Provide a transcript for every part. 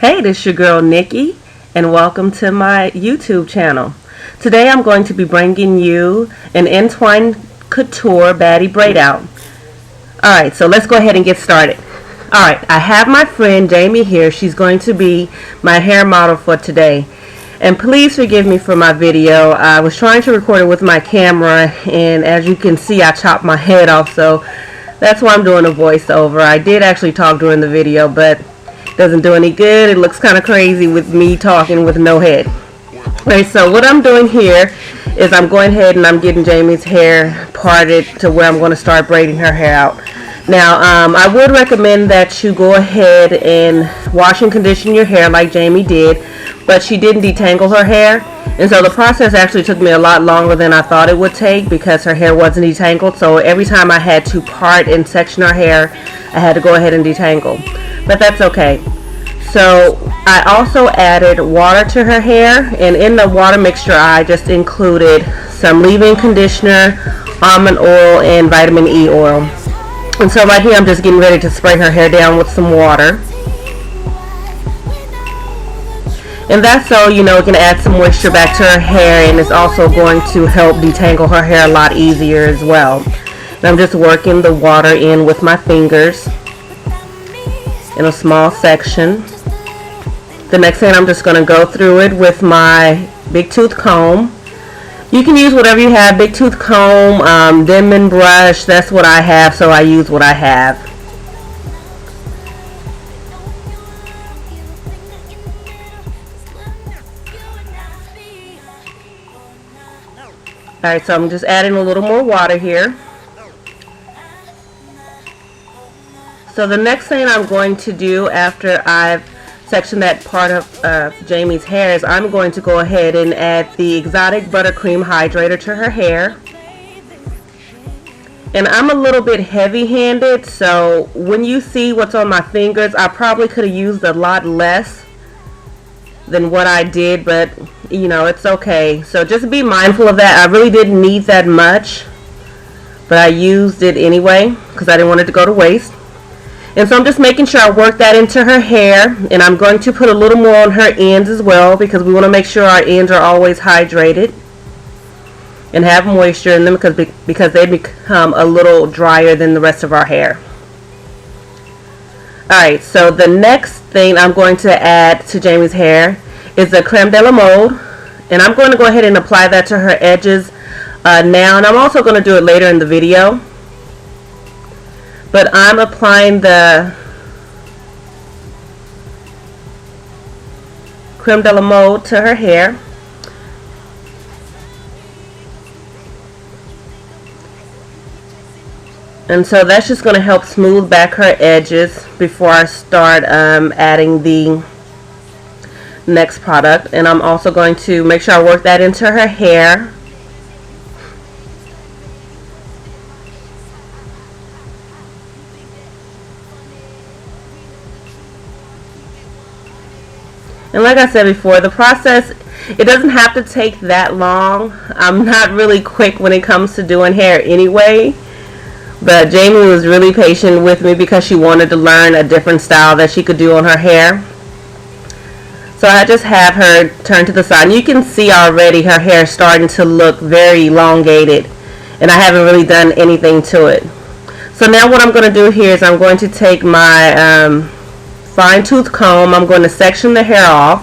Hey, this is your girl Nikki, and welcome to my YouTube channel. Today I'm going to be bringing you an Entwine Couture Baddie Braid Out. Alright, so let's go ahead and get started. Alright, I have my friend Jamie here. She's going to be my hair model for today. And please forgive me for my video. I was trying to record it with my camera, and as you can see, I chopped my head off, so that's why I'm doing a voiceover. I did actually talk during the video, but doesn't do any good. It looks kind of crazy with me talking with no head. Alright, so what I'm doing here is I'm going ahead and I'm getting Jamie's hair parted to where I'm going to start braiding her hair out. Now, I would recommend that you go ahead and wash and condition your hair like Jamie did, but she didn't detangle her hair, and so the process actually took me a lot longer than I thought it would take because her hair wasn't detangled. So every time I had to part and section her hair, I had to go ahead and detangle. But that's okay. So I also added water to her hair, and in the water mixture I just included some leave-in conditioner, almond oil, and vitamin E oil. And so right here I'm just getting ready to spray her hair down with some water. And that's so it can add some moisture back to her hair, and it's also going to help detangle her hair a lot easier as well. And I'm just working the water in with my fingers in a small section. The next thing, I'm just going to go through it with my big tooth comb. You can use whatever you have, big tooth comb, Denman brush. That's what I have, so I use what I have. Alright, so I'm just adding a little more water here. So the next thing I'm going to do after I've sectioned that part of Jamie's hair is I'm going to go ahead and add the Exotic Buttercream Hydrator to her hair. And I'm a little bit heavy-handed, so when you see what's on my fingers, I probably could have used a lot less than what I did, but it's okay. So just be mindful of that. I really didn't need that much, but I used it anyway because I didn't want it to go to waste. And so I'm just making sure I work that into her hair, and I'm going to put a little more on her ends as well because we want to make sure our ends are always hydrated and have moisture in them because they become a little drier than the rest of our hair. Alright, so the next thing I'm going to add to Jamie's hair is the Creme de la Mode, and I'm going to go ahead and apply that to her edges now, and I'm also going to do it later in the video. But I'm applying the Creme de la Mode to her hair. And so that's just going to help smooth back her edges before I start adding the next product. And I'm also going to make sure I work that into her hair. And like I said before, the process, it doesn't have to take that long. I'm not really quick when it comes to doing hair anyway. But Jamie was really patient with me because she wanted to learn a different style that she could do on her hair. So I just have her turn to the side. And you can see already her hair starting to look very elongated. And I haven't really done anything to it. So now what I'm going to do here is I'm going to take my fine tooth comb. I'm going to section the hair off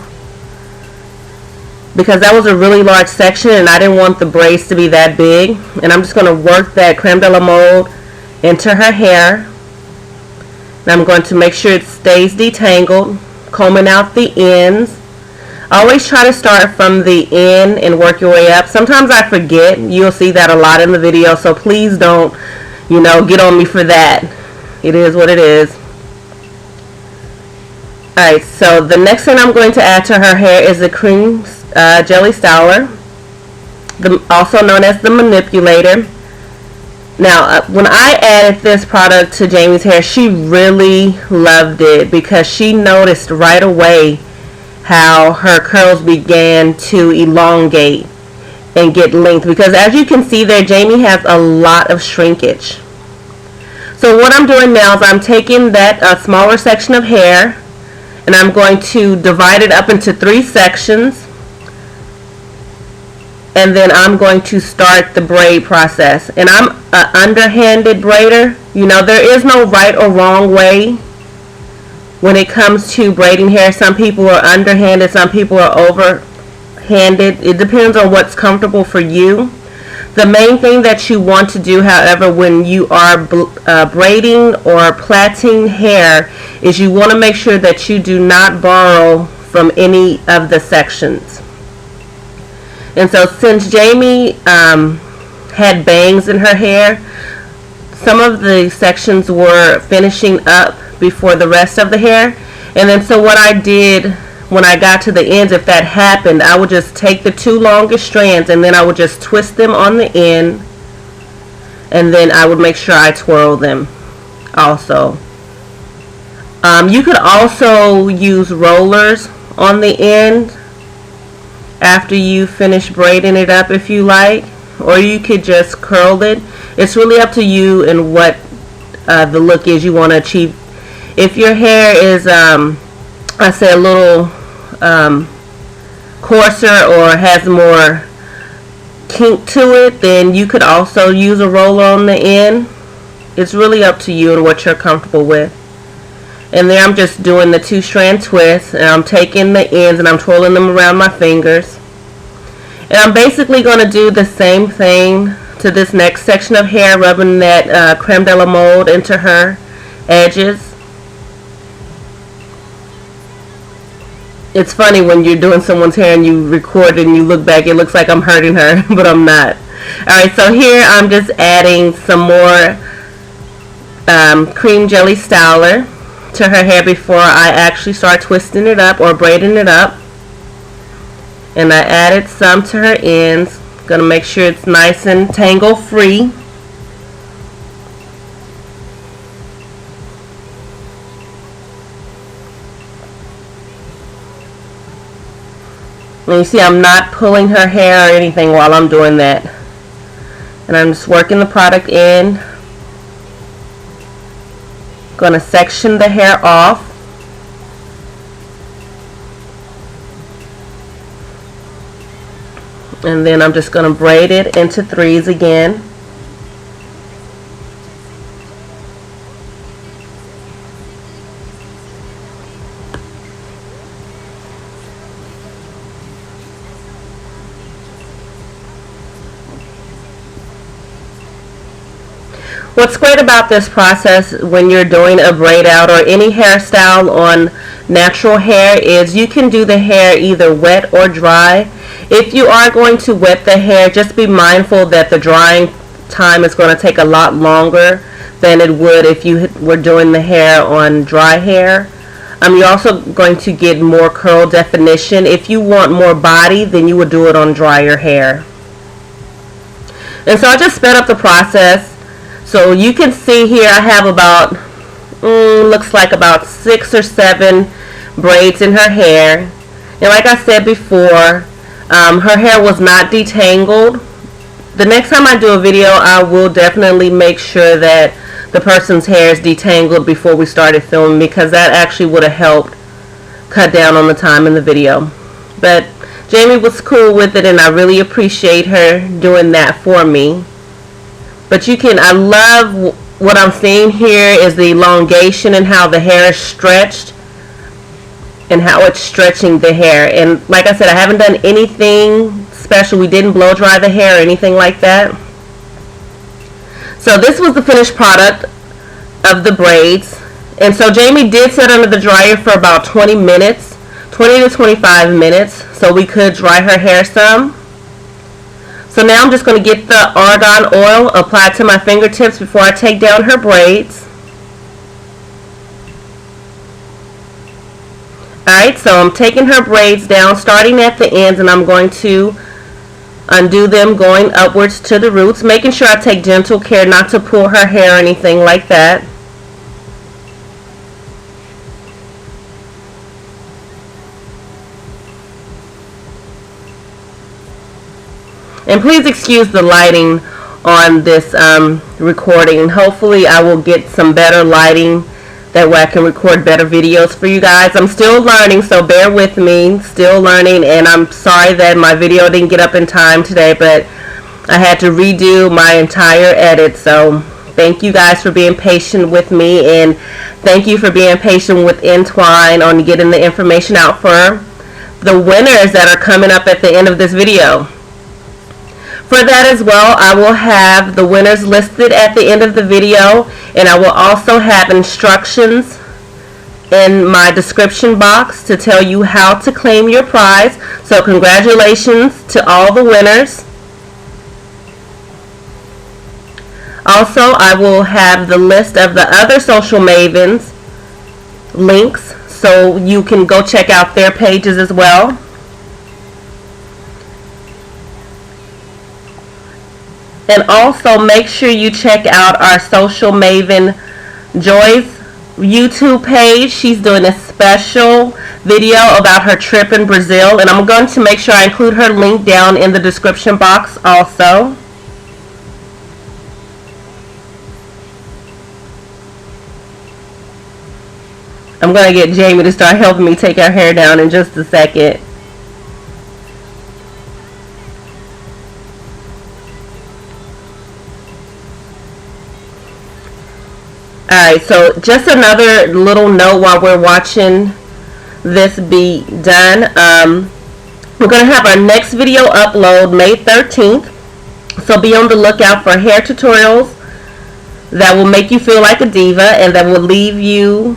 because that was a really large section and I didn't want the braids to be that big. And I'm just going to work that Creme de la Mode into her hair. And I'm going to make sure it stays detangled, combing out the ends. Always try to start from the end and work your way up. Sometimes I forget. You'll see that a lot in the video, so please don't get on me for that. It is what it is. Alright, so the next thing I'm going to add to her hair is the Cream Jelly Styler, also known as the Manipulator. Now, when I added this product to Jamie's hair, she really loved it because she noticed right away how her curls began to elongate and get length. Because as you can see there, Jamie has a lot of shrinkage. So what I'm doing now is I'm taking that smaller section of hair And I'm going to divide it up into 3 sections. And then I'm going to start the braid process. And I'm an underhanded braider. You know, there is no right or wrong way when it comes to braiding hair. Some people are underhanded, some people are overhanded. It depends on what's comfortable for you. The main thing that you want to do, however, when you are braiding or plaiting hair, is you want to make sure that you do not borrow from any of the sections. And so since Jamie had bangs in her hair, some of the sections were finishing up before the rest of the hair. And then so what I did when I got to the ends, if that happened, I would just take the 2 longest strands and then I would just twist them on the end, and then I would make sure I twirl them also. You could also use rollers on the end after you finish braiding it up if you like, or you could just curl it. It's really up to you and what the look is you want to achieve. If your hair is I say a little coarser or has more kink to it, then you could also use a roller on the end. It's really up to you and what you're comfortable with. And then I'm just doing the 2 strand twists, and I'm taking the ends and I'm twirling them around my fingers. And I'm basically going to do the same thing to this next section of hair, rubbing that creme de la mold into her edges. It's funny when you're doing someone's hair and you record and you look back, it looks like I'm hurting her, but I'm not. Alright, so here I'm just adding some more cream jelly styler to her hair before I actually start twisting it up or braiding it up. And I added some to her ends. Gonna make sure it's nice and tangle free. And you see I'm not pulling her hair or anything while I'm doing that. And I'm just working the product in. Gonna section the hair off. And then I'm just gonna braid it into 3s again. What's great about this process when you're doing a braid out or any hairstyle on natural hair is you can do the hair either wet or dry. If you are going to wet the hair, just be mindful that the drying time is going to take a lot longer than it would if you were doing the hair on dry hair. You're also going to get more curl definition. If you want more body, then you would do it on drier hair. And so I just sped up the process. So you can see here I have about, looks like about 6 or 7 braids in her hair. And like I said before, her hair was not detangled. The next time I do a video, I will definitely make sure that the person's hair is detangled before we started filming, because that actually would have helped cut down on the time in the video. But Jamie was cool with it, and I really appreciate her doing that for me. But I love what I'm seeing here is the elongation and how the hair is stretched and how it's stretching the hair. And like I said, I haven't done anything special. We didn't blow dry the hair or anything like that. So this was the finished product of the braids. And so Jamie did sit under the dryer for about 20 minutes, 20 to 25 minutes, so we could dry her hair some. So now I'm just going to get the argan oil applied to my fingertips before I take down her braids. Alright, so I'm taking her braids down, starting at the ends, and I'm going to undo them going upwards to the roots, making sure I take gentle care not to pull her hair or anything like that. And please excuse the lighting on this recording. Hopefully I will get some better lighting That way I can record better videos for you guys. I'm still learning, so bear with me. Still learning, and I'm sorry that my video didn't get up in time today, but I had to redo my entire edit. So thank you guys for being patient with me, and thank you for being patient with Entwine on getting the information out for the winners that are coming up at the end of this video. For that as well, I will have the winners listed at the end of the video, and I will also have instructions in my description box to tell you how to claim your prize. So congratulations to all the winners. Also, I will have the list of the other Social Mavens links, so you can go check out their pages as well. And also make sure you check out our Social Maven Joy's YouTube page. She's doing a special video about her trip in Brazil, and I'm going to make sure I include her link down in the description box also. I'm going to get Jamie to start helping me take her hair down in just a second. Alright, so just another little note while we're watching this be done. We're going to have our next video upload May 13th. So be on the lookout for hair tutorials that will make you feel like a diva and that will leave you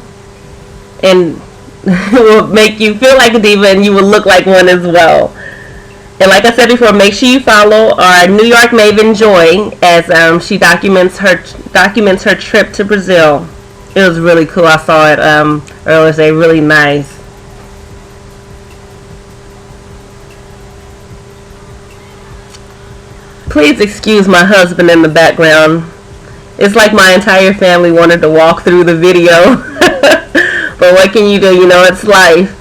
and will make you feel like a diva and you will look like one as well. And like I said before, make sure you follow our New York Maven Joy as she documents her trip to Brazil. It was really cool. I saw it earlier today. Really nice. Please excuse my husband in the background. It's like my entire family wanted to walk through the video. But what can you do? You know, it's life.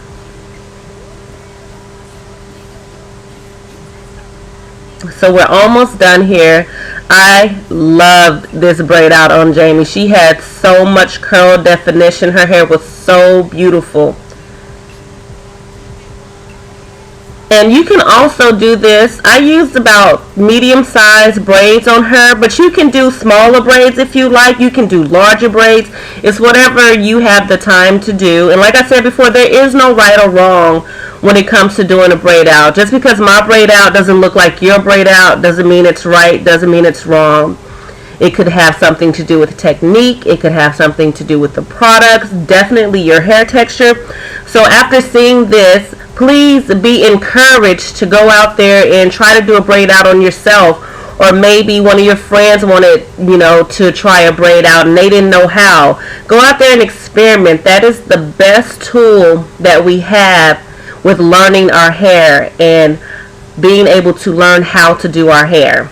So we're almost done here. I loved this braid out on Jamie. She had so much curl definition. Her hair was so beautiful. And you can also do this. I used about medium-sized braids on her, but you can do smaller braids if you like. You can do larger braids. It's whatever you have the time to do. And like I said before, there is no right or wrong when it comes to doing a braid out. Just because my braid out doesn't look like your braid out doesn't mean it's right, doesn't mean it's wrong. It could have something to do with the technique. It could have something to do with the products, definitely your hair texture. So after seeing this, please be encouraged to go out there and try to do a braid out on yourself. Or maybe one of your friends wanted, you know, to try a braid out and they didn't know how. Go out there and experiment. That is the best tool that we have with learning our hair and being able to learn how to do our hair.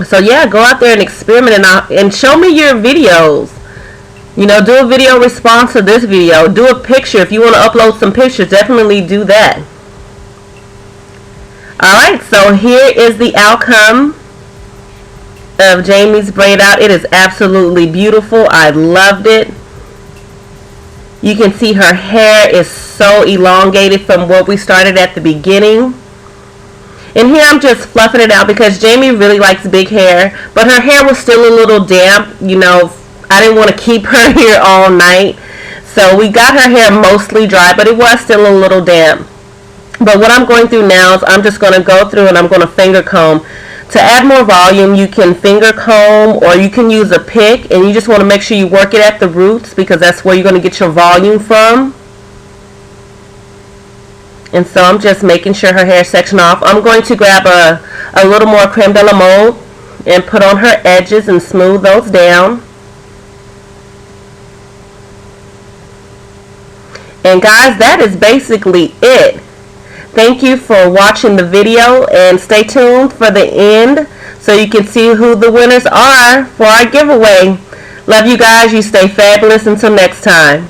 So yeah, go out there and experiment and show me your videos. You know, do a video response to this video. Do a picture. If you want to upload some pictures, definitely do that. Alright, so here is the outcome of Jamie's braid out. It is absolutely beautiful. I loved it. You can see her hair is so elongated from what we started at the beginning. And here I'm just fluffing it out because Jamie really likes big hair, but her hair was still a little damp. You know, I didn't want to keep her here all night. So we got her hair mostly dry, but it was still a little damp. But what I'm going through now is I'm just going to go through and I'm going to finger comb. To add more volume, you can finger comb or you can use a pick, and you just want to make sure you work it at the roots because that's where you're going to get your volume from. And so I'm just making sure her hair section off. I'm going to grab a little more creme de la mode and put on her edges and smooth those down. And guys, that is basically it. Thank you for watching the video and stay tuned for the end so you can see who the winners are for our giveaway. Love you guys. You stay fabulous until next time.